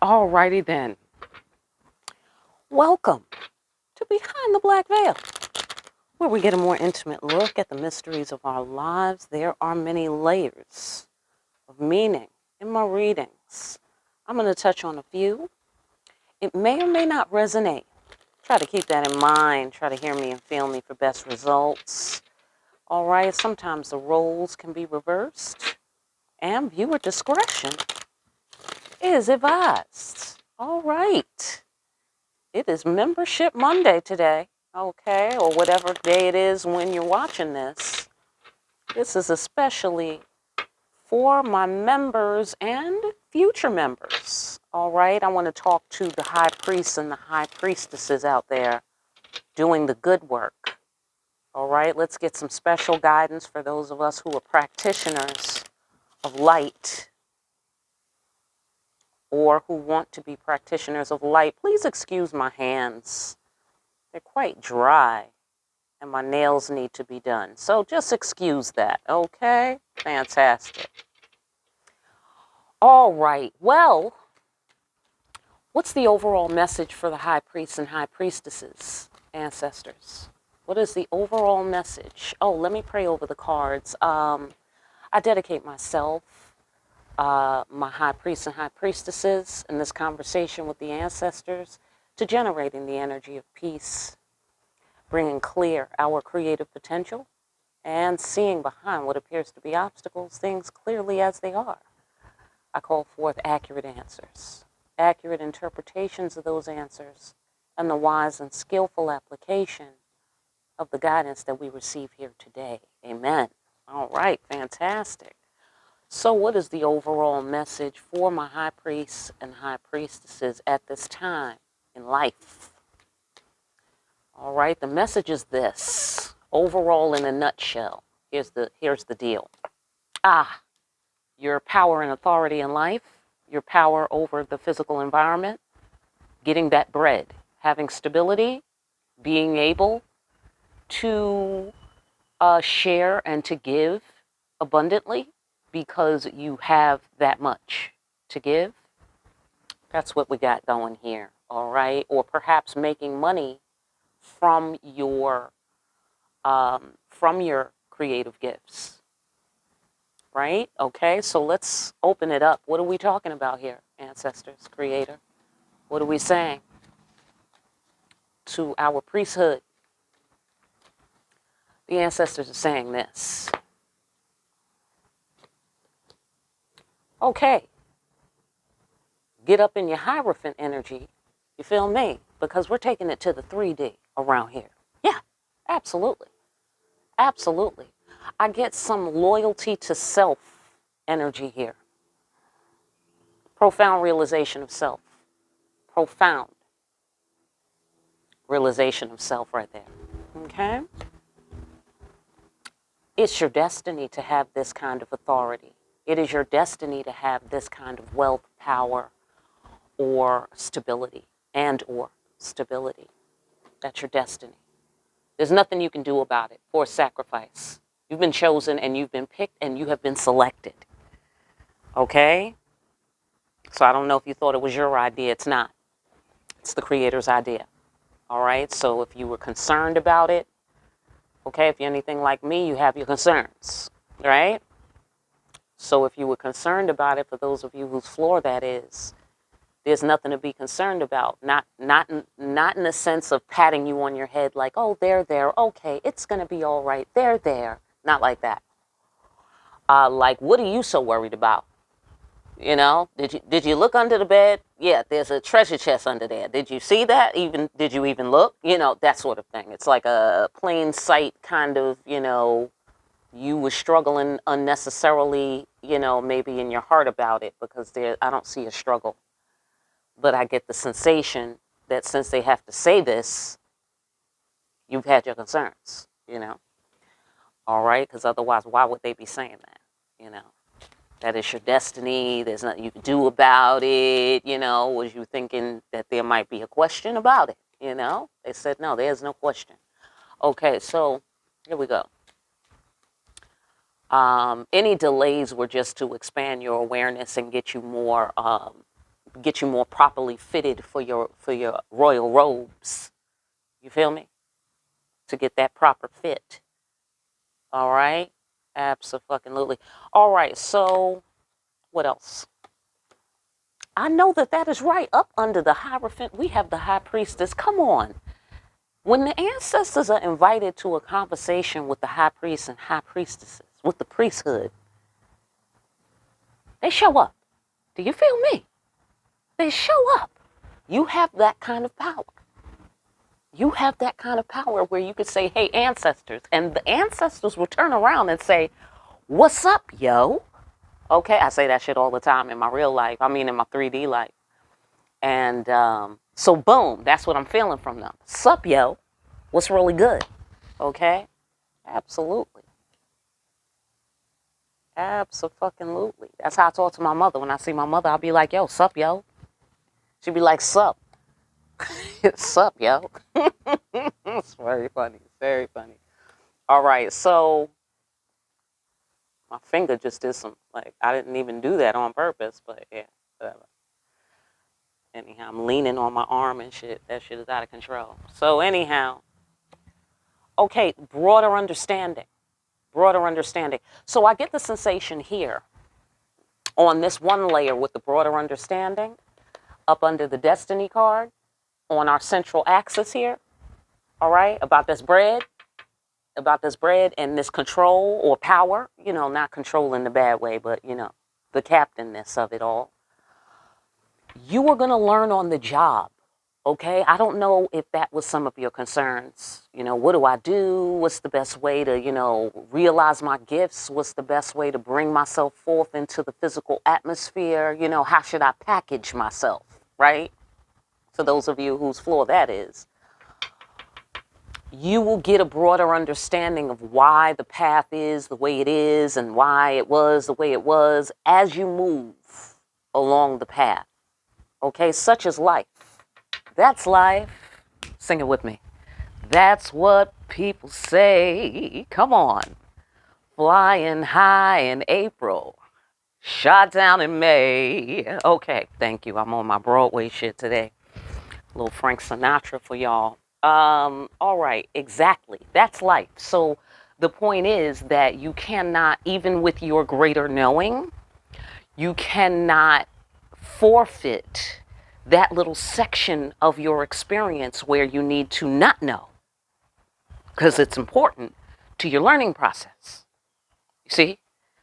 Alrighty then. Welcome to Behind the Black Veil, where we get a more intimate look at the mysteries of our lives. There are many layers of meaning in my readings. I'm going to touch on a few. It may or may not resonate. Try to keep that in mind. Try to hear me and feel me for best results. All right, sometimes the roles can be reversed, and viewer discretion is advised. All right. It is Membership Monday today, okay, or whatever day it is when you're watching this. This is especially for my members and future members, all right? I want to talk to the high priests and the high priestesses out there doing the good work, all right? Let's get some special guidance for those of us who are practitioners of light or who want to be practitioners of light. Please excuse my hands. They're quite dry and my nails need to be done. So just excuse that, okay? Fantastic. All right, well, what's the overall message for the high priests and high priestesses, ancestors? What is the overall message? Oh, let me pray over the cards. I dedicate myself, my high priests and high priestesses, in this conversation with the ancestors to generating the energy of peace, bringing clear our creative potential, and seeing behind what appears to be obstacles, things clearly as they are. I call forth accurate answers, accurate interpretations of those answers, and the wise and skillful application of the guidance that we receive here today. Amen. All right, fantastic. So what is the overall message for my high priests and high priestesses at this time in life? All right, the message is this. Overall, in a nutshell, here's the deal. Your power and authority in life, your power over the physical environment, getting that bread, having stability, being able to share and to give abundantly because you have that much to give. That's what we got going here, all right? Or perhaps making money from your creative gifts, right? Okay, so let's open it up. What are we talking about here, ancestors, creator? What are we saying to our priesthood? The ancestors are saying this. Okay, get up in your Hierophant energy, you feel me? Because we're taking it to the 3D around here. Yeah, absolutely. Absolutely. I get some loyalty to self energy here. Profound realization of self. Profound realization of self right there. Okay? It's your destiny to have this kind of authority. It is your destiny to have this kind of wealth, power, or stability, or stability. That's your destiny. There's nothing you can do about it or sacrifice. You've been chosen and you've been picked and you have been selected. Okay? So I don't know if you thought it was your idea. It's not. It's the Creator's idea. All right? So if you were concerned about it, okay, if you're anything like me, you have your concerns, right? So if you were concerned about it, for those of you whose floor that is, there's nothing to be concerned about. Not in the sense of patting you on your head like, oh, they're there. Okay, it's going to be all right. They're there. Not like that. Like, what are you so worried about? You know, did you look under the bed? Yeah, there's a treasure chest under there. Did you see that? Did you even look? You know, that sort of thing. It's like a plain sight kind of, you know, you were struggling unnecessarily, you know, maybe in your heart about it because I don't see a struggle. But I get the sensation that since they have to say this, you've had your concerns, you know. All right, because otherwise, why would they be saying that, you know? That is your destiny. There's nothing you can do about it. You know, was you thinking that there might be a question about it? You know, they said, no, there's no question. Okay, so here we go. Any delays were just to expand your awareness and get you more get you more properly fitted for your royal robes. You feel me? To get that proper fit. All right? Absolutely. All right, so what else? I know that is right. Up under the Hierophant, we have the High Priestess. Come on. When the ancestors are invited to a conversation with the High Priests and High Priestesses, with the priesthood, they show up. Do you feel me? They show up. You have that kind of power. You have that kind of power where you could say, hey, ancestors. And the ancestors will turn around and say, what's up, yo? Okay, I say that shit all the time in my real life. I mean, in my 3D life. And so, boom, that's what I'm feeling from them. Sup, yo? What's really good? Okay? Absolutely. Absolutely. That's how I talk to my mother. When I see my mother, I'll be like, yo, sup, yo? She'd be like, sup. Sup, yo? It's very funny. Very funny. All right, so my finger just did some, like, I didn't even do that on purpose, but yeah, whatever. Anyhow, I'm leaning on my arm and shit. That shit is out of control. So anyhow, okay, broader understanding. Broader understanding. So I get the sensation here on this one layer with the broader understanding up under the destiny card on our central axis here, all right, about this bread and this control or power, you know, not control in the bad way, but, you know, the captainness of it all. You are going to learn on the job, okay? I don't know if that was some of your concerns. You know, what do I do? What's the best way to, you know, realize my gifts? What's the best way to bring myself forth into the physical atmosphere? You know, how should I package myself, right? For those of you whose floor that is. You will get a broader understanding of why the path is the way it is and why it was the way it was as you move along the path. Okay, such is life. That's life. Sing it with me. That's what people say. Come on. Flying high in April. Shot down in May. Okay, thank you. I'm on my Broadway shit today. A little Frank Sinatra for y'all. All right, exactly. That's life. So the point is that you cannot, even with your greater knowing, you cannot forfeit that little section of your experience where you need to not know, because it's important to your learning process. You see?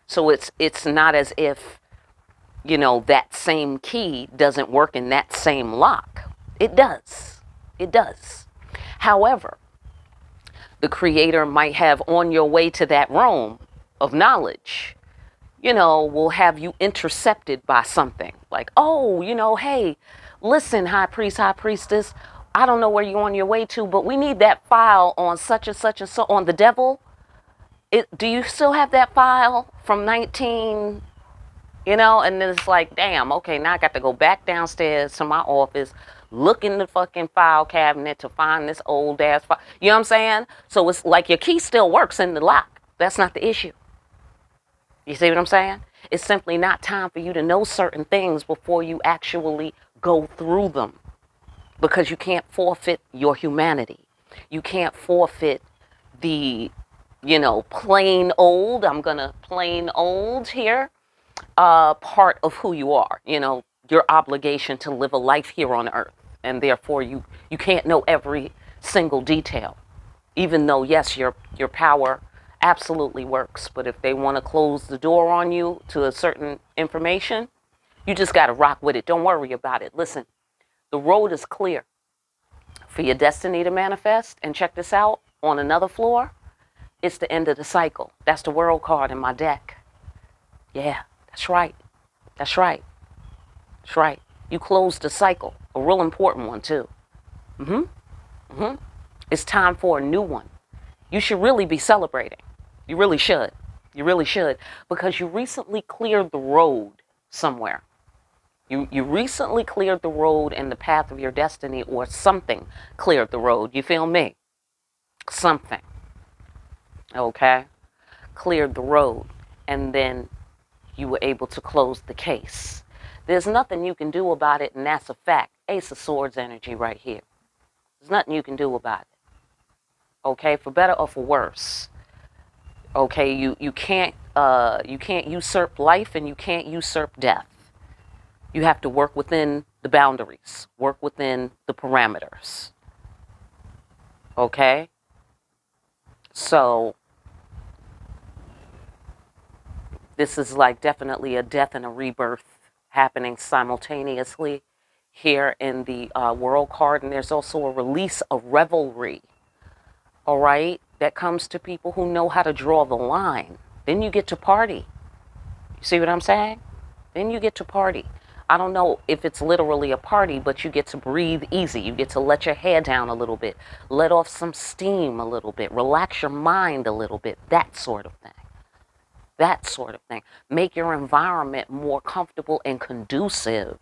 So it's not as if, you know, that same key doesn't work in that same lock. It does. It does. However, the creator might have on your way to that realm of knowledge, you know, will have you intercepted by something like, oh, you know, hey, listen, high priest, high priestess, I don't know where you're on your way to, but we need that file on such and such and so on the devil. Do you still have that file from 19, you know? And then it's like, damn, okay, now I got to go back downstairs to my office, look in the fucking file cabinet to find this old ass file. You know what I'm saying? So it's like your key still works in the lock. That's not the issue. You see what I'm saying? It's simply not time for you to know certain things before you actually go through them, because you can't forfeit your humanity. You can't forfeit the, you know, plain old, I'm going to plain old here, part of who you are, you know, your obligation to live a life here on earth. And therefore you can't know every single detail, even though, yes, your power absolutely works. But if they want to close the door on you to a certain information, you just got to rock with it. Don't worry about it. Listen, the road is clear for your destiny to manifest. And check this out, on another floor, it's the end of the cycle. That's the world card in my deck. Yeah, that's right. That's right. That's right. You closed the cycle, a real important one too. It's time for a new one. You should really be celebrating. You really should. You really should, because you recently cleared the road somewhere. You recently cleared the road in the path of your destiny, or something cleared the road. You feel me? Something. Okay? Cleared the road. And then you were able to close the case. There's nothing you can do about it, and that's a fact. Ace of Swords energy right here. There's nothing you can do about it. Okay, for better or for worse. Okay, you can't usurp life, and you can't usurp death. You have to work within the boundaries, work within the parameters. Okay? So this is like definitely a death and a rebirth happening simultaneously here in the world card. And there's also a release of revelry, all right, that comes to people who know how to draw the line. Then you get to party. You see what I'm saying? Then you get to party. I don't know if it's literally a party, but you get to breathe easy. You get to let your hair down a little bit, let off some steam a little bit, relax your mind a little bit, that sort of thing. That sort of thing. Make your environment more comfortable and conducive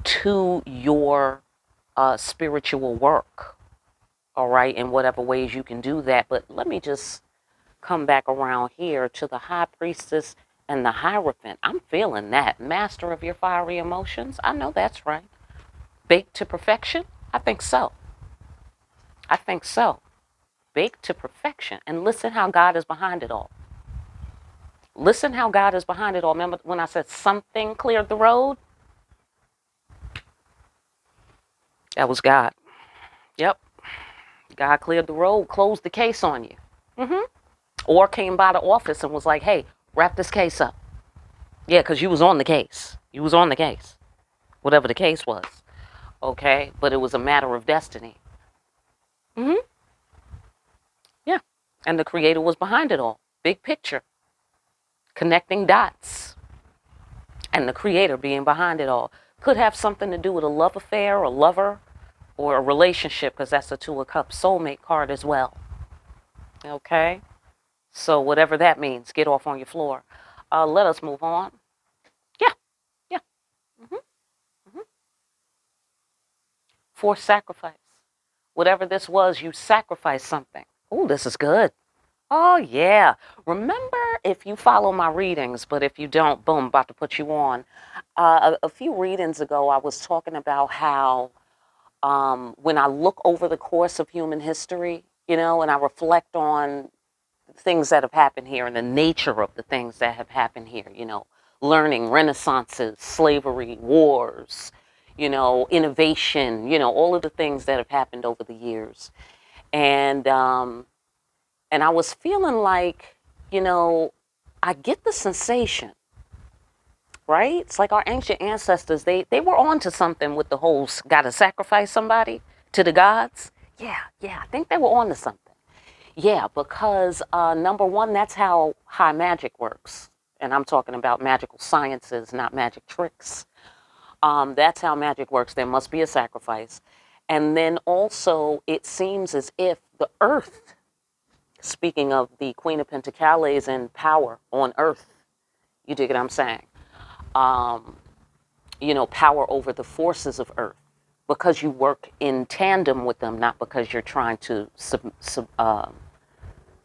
to your spiritual work. All right, in whatever ways you can do that. But let me just come back around here to the High Priestess and the Hierophant. I'm feeling that. Master of your fiery emotions. I know that's right. Baked to perfection? I think so. I think so. Baked to perfection. And listen how God is behind it all. Listen how God is behind it all. Remember when I said something cleared the road? That was God. Yep. God cleared the road, closed the case on you. Or came by the office and was like, hey, wrap this case up. Yeah, because you was on the case. You was on the case. Whatever the case was. Okay? But it was a matter of destiny. Yeah. And the Creator was behind it all. Big picture. Connecting dots. And the Creator being behind it all. Could have something to do with a love affair, a lover, or a relationship, because that's a Two of Cups soulmate card as well. Okay? So whatever that means, get off on your floor. Let us move on. Yeah. Yeah. Forced sacrifice. Whatever this was, you sacrificed something. Oh, this is good. Oh, yeah. Remember, if you follow my readings, but if you don't, boom, about to put you on. A few readings ago, I was talking about how when I look over the course of human history, and I reflect on things that have happened here and the nature of the things that have happened here, learning, renaissances, slavery, wars, innovation, all of the things that have happened over the years. And I was feeling like, I get the sensation, right? It's like our ancient ancestors, they were on to something with the whole gotta sacrifice somebody to the gods. Yeah, I think they were on to something. Yeah, because number one, that's how high magic works. And I'm talking about magical sciences, not magic tricks. That's how magic works. There must be a sacrifice. And then also, it seems as if the earth, speaking of the Queen of Pentacles and power on earth, you dig what I'm saying? Power over the forces of earth. Because you work in tandem with them, not because you're trying to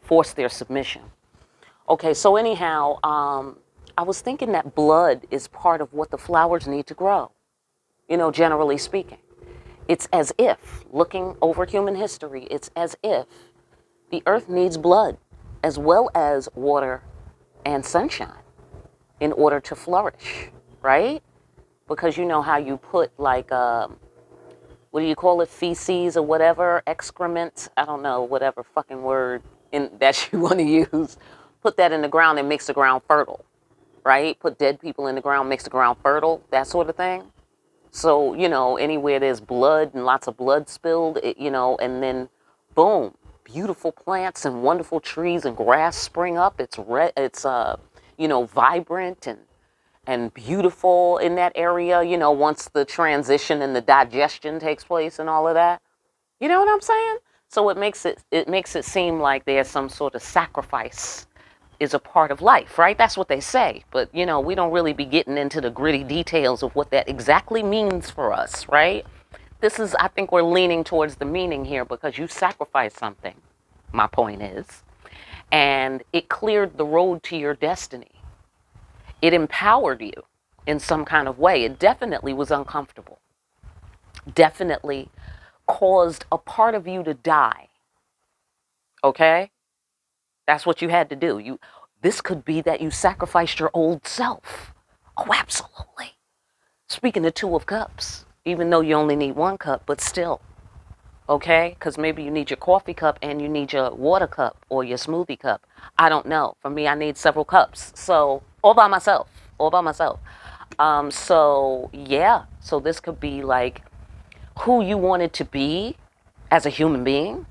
force their submission. Okay, so anyhow, I was thinking that blood is part of what the flowers need to grow, generally speaking. It's as if, looking over human history, it's as if the earth needs blood as well as water and sunshine in order to flourish, right? Because you know how you put like, what do you call it, feces or whatever, excrement, I don't know, whatever fucking word that you want to use. Put that in the ground and makes the ground fertile, right? Put dead people in the ground, makes the ground fertile, that sort of thing. So, anywhere there's blood and lots of blood spilled, and then boom, beautiful plants and wonderful trees and grass spring up. It's vibrant and beautiful in that area, once the transition and the digestion takes place and all of that. You know what I'm saying? So it makes it seem like there's some sort of sacrifice is a part of life, right? That's what they say. But, we don't really be getting into the gritty details of what that exactly means for us, right? I think we're leaning towards the meaning here because you sacrificed something, my point is, and it cleared the road to your destiny. It empowered you. in some kind of way. It definitely was uncomfortable. Definitely caused a part of you to die. Okay? That's what you had to do. This could be that you sacrificed your old self. Oh, absolutely. Speaking of Two of Cups, even though you only need one cup, but still. Okay? Because maybe you need your coffee cup and you need your water cup or your smoothie cup. I don't know. For me, I need several cups. So, all by myself. All by myself. So, yeah. So this could be like who you wanted to be as a human being.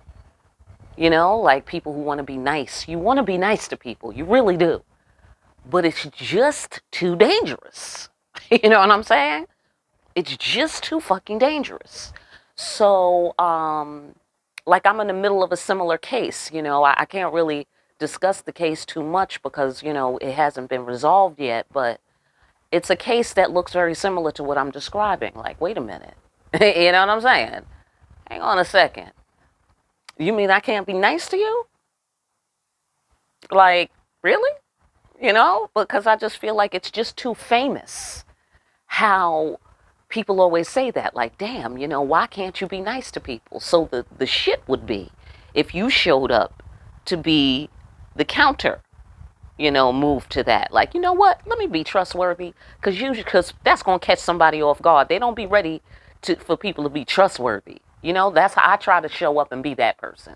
You know, like people who want to be nice. You want to be nice to people. You really do. But it's just too dangerous. You know what I'm saying? It's just too fucking dangerous. So, like I'm in the middle of a similar case. You know, I can't really discuss the case too much because, you know, it hasn't been resolved yet. But it's a case that looks very similar to what I'm describing. Like, wait a minute. You know what I'm saying? Hang on a second. You mean I can't be nice to you? Like, really? You know? Because I just feel like it's just too famous how people always say that. Like, damn, you know, why can't you be nice to people? So the shit would be if you showed up to be the counter, you know, move to that. Like, you know what? Let me be trustworthy. Because that's going to catch somebody off guard. They don't be ready for people to be trustworthy. You know, that's how I try to show up and be that person.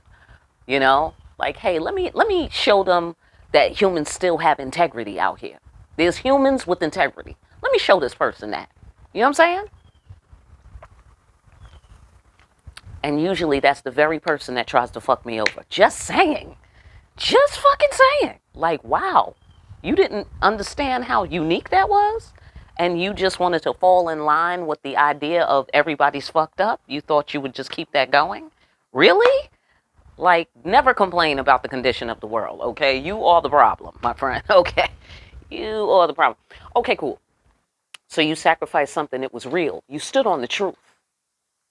You know, like, hey, let me show them that humans still have integrity out here. There's humans with integrity. Let me show this person that. You know what I'm saying? And usually that's the very person that tries to fuck me over. Just saying. Just fucking saying. Like, wow. You didn't understand how unique that was? And you just wanted to fall in line with the idea of everybody's fucked up? You thought you would just keep that going? Really? Like, never complain about the condition of the world, okay? You are the problem, my friend, okay? You are the problem. Okay, cool. So you sacrificed something that was real. You stood on the truth.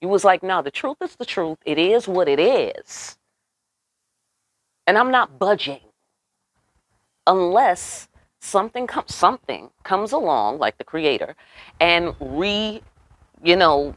You was like, no, the truth is the truth. It is what it is. And I'm not budging unless something comes along, like the creator, and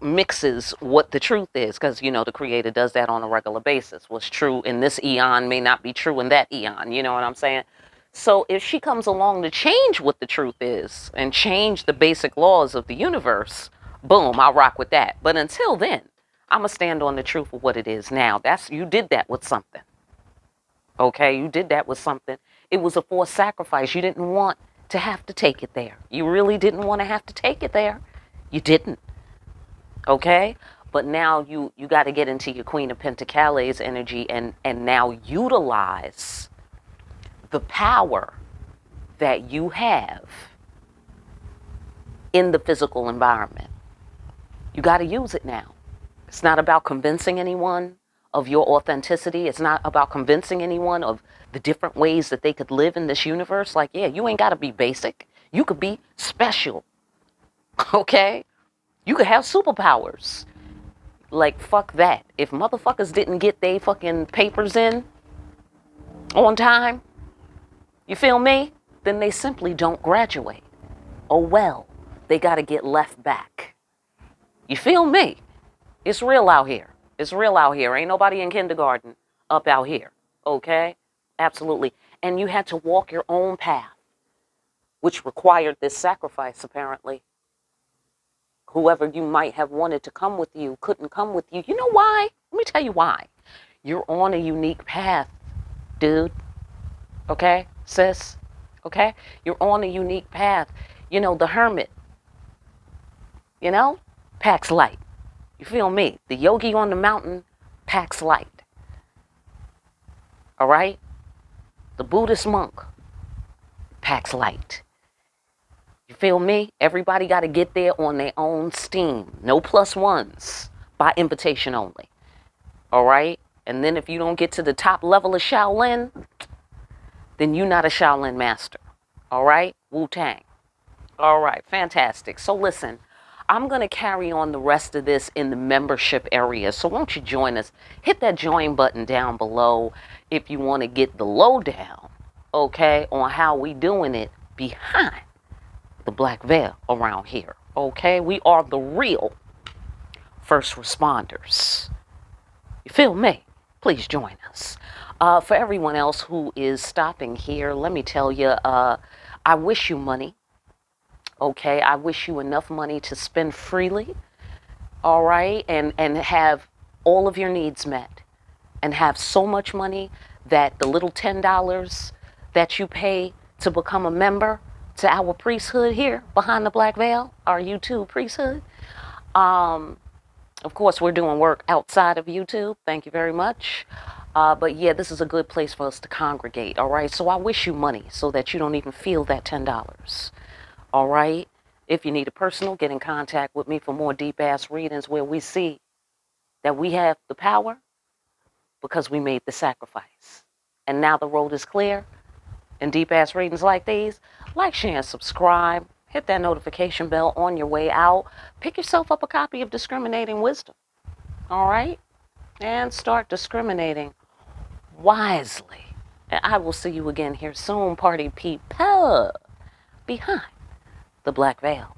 mixes what the truth is. Because, you know, the creator does that on a regular basis. What's true in this eon may not be true in that eon. You know what I'm saying? So if she comes along to change what the truth is and change the basic laws of the universe, boom, I'll rock with that. But until then, I'm going to stand on the truth of what it is now. You did that with something. Okay, you did that with something. It was a forced sacrifice. You didn't want to have to take it there. You really didn't want to have to take it there. You didn't. Okay? But now you got to get into your Queen of Pentacles energy and now utilize the power that you have in the physical environment. You got to use it now. It's not about convincing anyone of your authenticity. It's not about convincing anyone of the different ways that they could live in this universe. Like, yeah, you ain't got to be basic. You could be special. Okay? You could have superpowers. Like, fuck that. If motherfuckers didn't get their fucking papers in on time, you feel me? Then they simply don't graduate. Oh well, they got to get left back. You feel me? It's real out here. It's real out here. Ain't nobody in kindergarten up out here. Okay? Absolutely. And you had to walk your own path, which required this sacrifice, apparently. Whoever you might have wanted to come with you couldn't come with you. You know why? Let me tell you why. You're on a unique path, dude. Okay? Sis? Okay? You're on a unique path. You know, the hermit, you know, packs light. You feel me? The yogi on the mountain packs light. All right? The Buddhist monk packs light. You feel me? Everybody got to get there on their own steam. No plus ones. By invitation only. All right? And then if you don't get to the top level of Shaolin, then you're not a Shaolin master. All right? Wu-Tang. All right. Fantastic. So listen, I'm going to carry on the rest of this in the membership area. So won't you join us? Hit that join button down below if you want to get the lowdown, okay, on how we doing it behind the black veil around here. Okay, we are the real first responders. You feel me? Please join us. For everyone else who is stopping here, let me tell you, I wish you money. Okay, I wish you enough money to spend freely. All right, and have all of your needs met, and have so much money that the little $10 that you pay to become a member to our priesthood here behind the black veil, our YouTube priesthood. Of course, we're doing work outside of YouTube. Thank you very much. But yeah, this is a good place for us to congregate. All right. So I wish you money so that you don't even feel that $10. All right. If you need a personal, get in contact with me for more deep ass readings where we see that we have the power because we made the sacrifice. And now the road is clear. And deep ass readings like these, like, share, and subscribe. Hit that notification bell on your way out. Pick yourself up a copy of Discriminating Wisdom. All right? And start discriminating wisely. And I will see you again here soon, party people, behind the black veil.